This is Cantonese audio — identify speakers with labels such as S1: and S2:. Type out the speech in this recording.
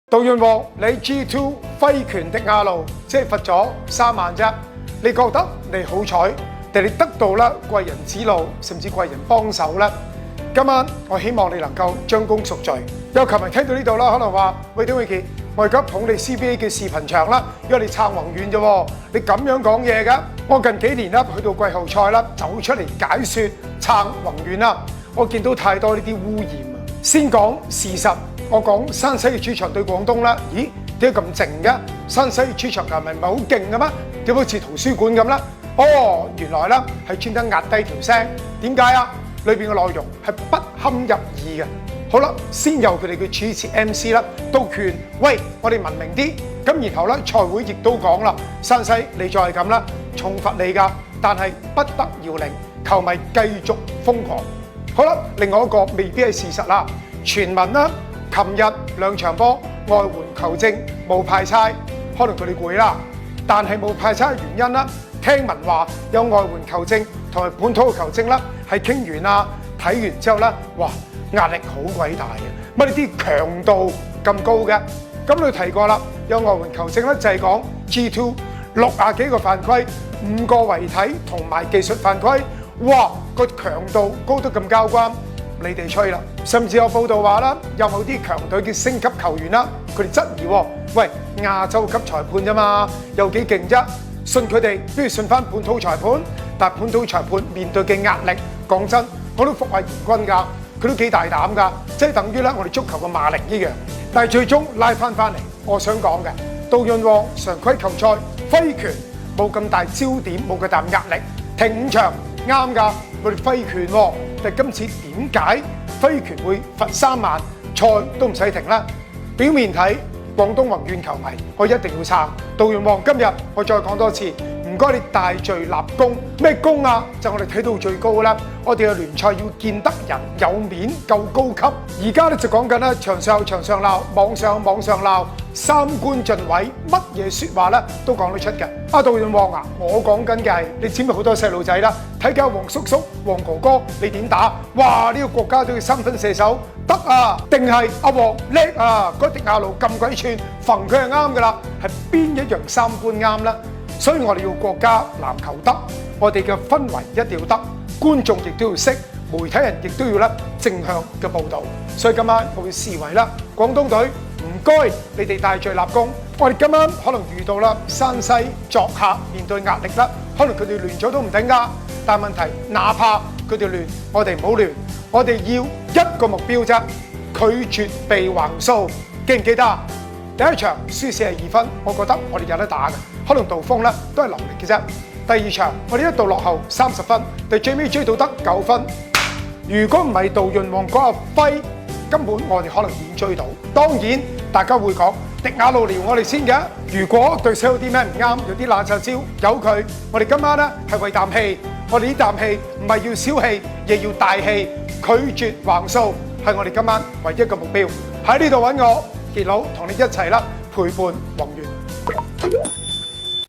S1: 杜潤王你 G2 揮拳迪亞路，即係罰咗3萬啫。你覺得你好彩，定你得到啦貴人指路，甚至貴人幫手咧？今晚我希望你能夠將功贖罪。有球迷聽到呢度啦，可能話：喂，丁偉傑，我而家捧你 CBA 嘅視頻場啦，因為你撐宏遠啫喎，你咁樣講嘢㗎。我近幾年啦，去到季後賽啦，走出嚟解説撐宏遠啦，我見到太多呢啲污染啊！先講事實，我講山西嘅主場對廣東啦，咦？點解咁靜嘅？山西主場球迷唔係好勁嘅咩？點好似圖書館咁啦？哦，原來啦係專登壓低條聲，點解啊？裏邊嘅內容係不堪入耳嘅。好啦，先由佢哋嘅主持 MC 啦，都勸喂我哋文明啲。咁然後咧，賽會亦都講啦，山西你再係咁啦，重罰你㗎，但係不得要領，球迷繼續瘋狂。好啦，另外一個未必係事實啦，傳聞啦，琴日2場波外援球證冇派差，可能佢哋攰啦，但係冇派差嘅原因啦，聽聞話有外援球證同埋本土嘅球證啦，係傾完啦，睇完之後咧，哇！壓力好鬼大嘅，乜呢啲強度咁高嘅？咁你提過啦，有外援球證咧就係講 G2 60幾個犯規，5個違體同埋技術犯規，哇個強度高得咁交關，你哋吹啦！甚至有報道話啦，有某啲強隊嘅升級球員啦，佢哋質疑喎，喂亞洲級裁判啫嘛，有幾勁啫？信佢哋不如信翻本土裁判，但係本土裁判面對嘅壓力，講真我都服下嚴君㗎。佢都幾大膽㗎，即係等於咧我哋足球嘅馬力一樣。但係最終拉翻嚟，我想講嘅，杜潤王常規球賽揮拳冇咁大焦點，冇咁大壓力，停5場啱㗎，我哋揮拳喎。但係今次點解揮拳會罰3萬，賽都唔使停啦？表面睇廣東宏遠球迷，我一定要撐杜潤王。今日我再講多次。唔該，你大序立功，咩功啊？就我哋睇到最高啦！我哋嘅聯賽要見得人有面，夠高級。而家咧就講緊啦，場上有場上鬧，網上有網上鬧，三觀盡毀，乜嘢説話咧都講得出嘅。阿杜潤王啊，我講緊嘅係你知唔知好多細路仔啦？睇緊黃叔叔、黃哥哥，你點打？哇！呢個國家都要3分射手得啊？定係阿黃叻啊？嗰迪亞路咁鬼串，揈佢係啱㗎啦。係邊一樣三觀啱咧？所以我哋要國家籃球得，我哋嘅氛圍一定要得，觀眾亦都要識，媒體人亦都要咧正向嘅報導。所以今晚我會視為啦，廣東隊唔該你哋大序立功。我哋今晚可能遇到啦山西作客面對壓力啦，可能佢哋亂咗都唔定㗎。但係問題，哪怕佢哋亂，我哋唔好亂，我哋要一個目標啫，拒絕被橫掃。記唔記得啊？第一場輸42分，我覺得我哋有得打嘅。可能杜鋒咧都係流力嘅啫。第二場我哋一度落後30分，但最尾追到得9分。如果唔係杜潤王嗰個揮，根本我哋可能已經追到。當然大家會講迪亞路撩我哋先嘅。如果對手有啲咩唔啱，有啲冷臭招，由佢。我哋今晚咧係為啖氣，我哋呢啖氣唔係要小氣，亦要大氣，拒絕橫掃係我哋今晚唯一嘅目標。喺呢度揾我傑佬同你一齊啦，陪伴宏遠。